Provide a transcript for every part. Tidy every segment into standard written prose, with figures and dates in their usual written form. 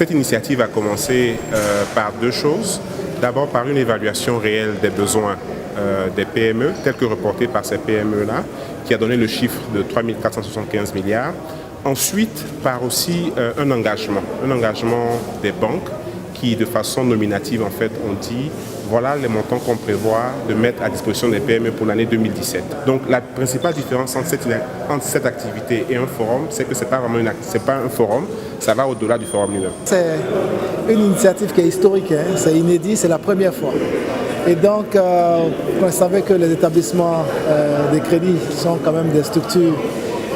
cette initiative a commencé par deux choses. D'abord par une évaluation réelle des besoins des PME, tels que reportés par ces PME-là, qui a donné le chiffre de 3 475 milliards. Ensuite, par aussi un engagement des banques qui, de façon nominative, en fait, ont dit voilà les montants qu'on prévoit de mettre à disposition des PME pour l'année 2017. Donc la principale différence entre cette activité et un forum, c'est que ce n'est pas vraiment un forum, ça va au-delà du forum lui-même. C'est une initiative qui est historique, hein. C'est inédit, c'est la première fois. Et donc, on savait que les établissements de crédit sont quand même des structures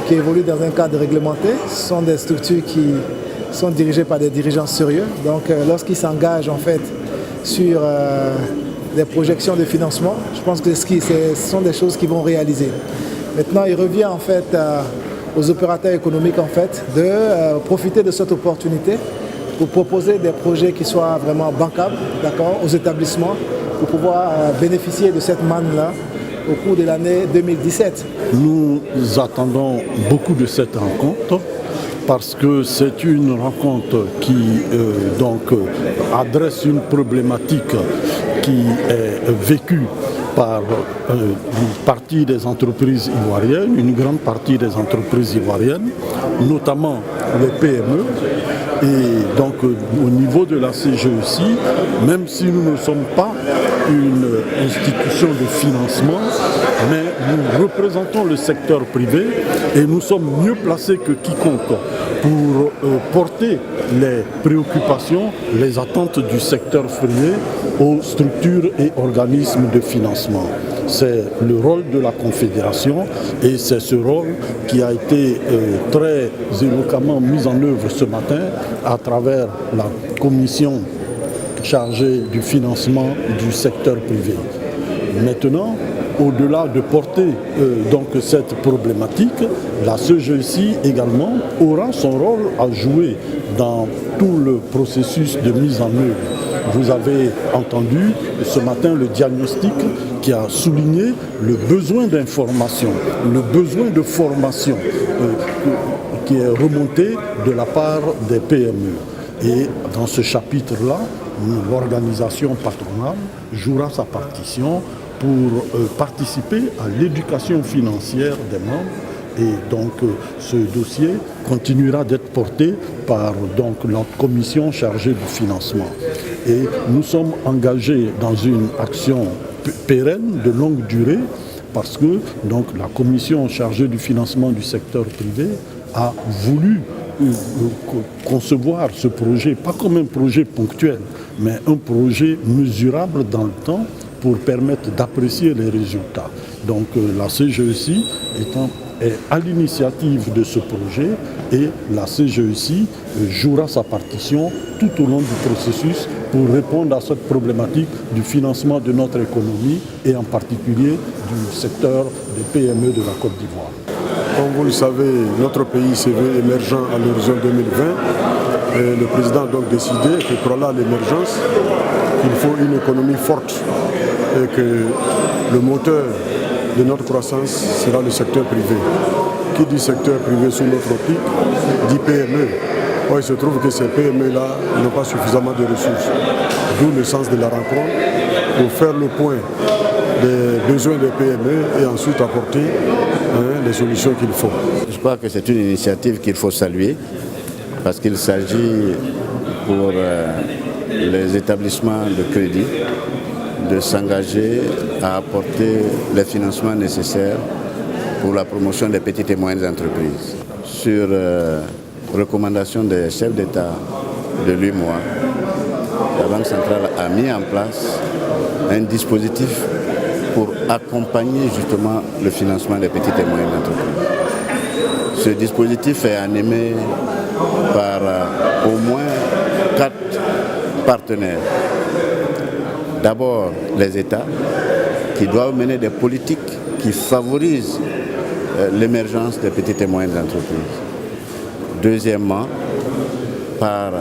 qui évoluent dans un cadre réglementé. Ce sont des structures qui sont dirigées par des dirigeants sérieux. Donc, lorsqu'ils s'engagent en fait sur des projections de financement, je pense que ce sont des choses qu'ils vont réaliser. Maintenant, il revient en fait aux opérateurs économiques en fait de profiter de cette opportunité pour proposer des projets qui soient vraiment bancables, d'accord, aux établissements, pour pouvoir bénéficier de cette manne-là au cours de l'année 2017. Nous attendons beaucoup de cette rencontre parce que c'est une rencontre qui adresse une problématique qui est vécue par une partie des entreprises ivoiriennes, une grande partie des entreprises ivoiriennes, notamment les PME. Et donc au niveau de la CGEC, même si nous ne sommes pas une institution de financement, mais nous représentons le secteur privé et nous sommes mieux placés que quiconque pour porter les préoccupations, les attentes du secteur privé aux structures et organismes de financement. C'est le rôle de la Confédération et c'est ce rôle qui a été très éloquemment mis en œuvre ce matin à travers la commission chargée du financement du secteur privé. Maintenant, au-delà de porter donc cette problématique, la CGEC également aura son rôle à jouer dans tout le processus de mise en œuvre. Vous avez entendu ce matin le diagnostic qui a souligné le besoin d'information, le besoin de formation qui est remonté de la part des PME. Et dans ce chapitre-là, l'organisation patronale jouera sa partition pour participer à l'éducation financière des membres. Et donc ce dossier continuera d'être porté par notre commission chargée du financement. Et nous sommes engagés dans une action pérenne de longue durée parce que donc, la commission chargée du financement du secteur privé a voulu concevoir ce projet, pas comme un projet ponctuel, mais un projet mesurable dans le temps pour permettre d'apprécier les résultats. Donc la CGEC est à l'initiative de ce projet et la CGEC jouera sa partition tout au long du processus pour répondre à cette problématique du financement de notre économie et en particulier du secteur des PME de la Côte d'Ivoire. Comme vous le savez, notre pays se veut émergent à l'horizon 2020. Et le président a donc décidé que pour aller à l'émergence, il faut une économie forte et que le moteur de notre croissance sera le secteur privé. Qui dit secteur privé sous notre optique dit PME. Or, il se trouve que ces PME-là n'ont pas suffisamment de ressources. D'où le sens de la rencontre pour faire le point des besoins des PME et ensuite apporter les solutions qu'il faut. Je crois que c'est une initiative qu'il faut saluer parce qu'il s'agit pour les établissements de crédit de s'engager à apporter les financements nécessaires pour la promotion des petites et moyennes entreprises. Sur recommandation des chefs d'État de l'UEMOA, la Banque centrale a mis en place un dispositif pour accompagner justement le financement des petites et moyennes entreprises. Ce dispositif est animé par au moins 4 partenaires. D'abord, les États qui doivent mener des politiques qui favorisent l'émergence des petites et moyennes entreprises. Deuxièmement, par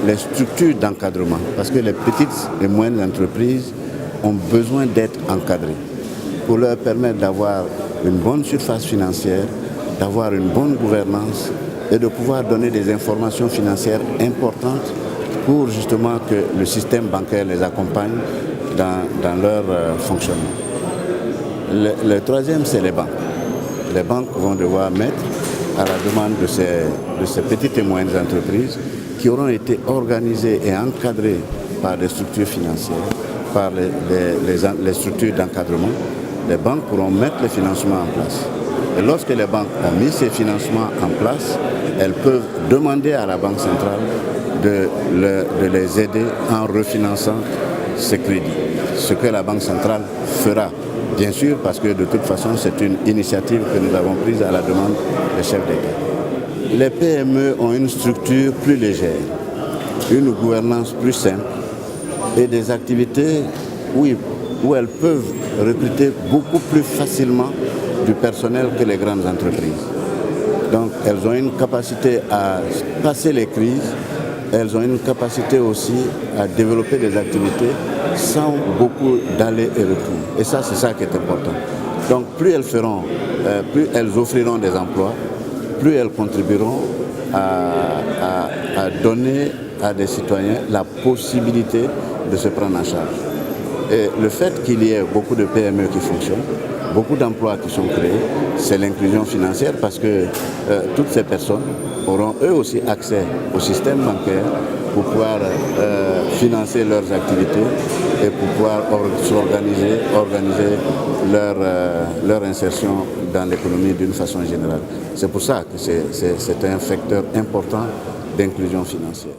les structures d'encadrement, parce que les petites et moyennes entreprises ont besoin d'être encadrées pour leur permettre d'avoir une bonne surface financière, d'avoir une bonne gouvernance et de pouvoir donner des informations financières importantes pour justement que le système bancaire les accompagne dans leur fonctionnement. Le troisième, c'est les banques. Les banques vont devoir mettre à la demande de ces petites et moyennes entreprises qui auront été organisées et encadrées par des structures financières, par les structures d'encadrement. Les banques pourront mettre les financements en place. Et lorsque les banques ont mis ces financements en place, elles peuvent demander à la Banque centrale de les aider en refinançant ces crédits. Ce que la Banque centrale fera, bien sûr, parce que de toute façon, c'est une initiative que nous avons prise à la demande des chefs d'État. Les PME ont une structure plus légère, une gouvernance plus simple et des activités où elles peuvent recruter beaucoup plus facilement du personnel que les grandes entreprises. Donc elles ont une capacité à passer les crises, elles ont une capacité aussi à développer des activités sans beaucoup d'allers et retours. Et ça, c'est ça qui est important. Donc plus elles offriront des emplois, plus elles contribueront à donner à des citoyens la possibilité de se prendre en charge. Et le fait qu'il y ait beaucoup de PME qui fonctionnent, beaucoup d'emplois qui sont créés, c'est l'inclusion financière parce que toutes ces personnes auront eux aussi accès au système bancaire pour pouvoir financer leurs activités et pour pouvoir organiser leur insertion dans l'économie d'une façon générale. C'est pour ça que c'est un facteur important d'inclusion financière.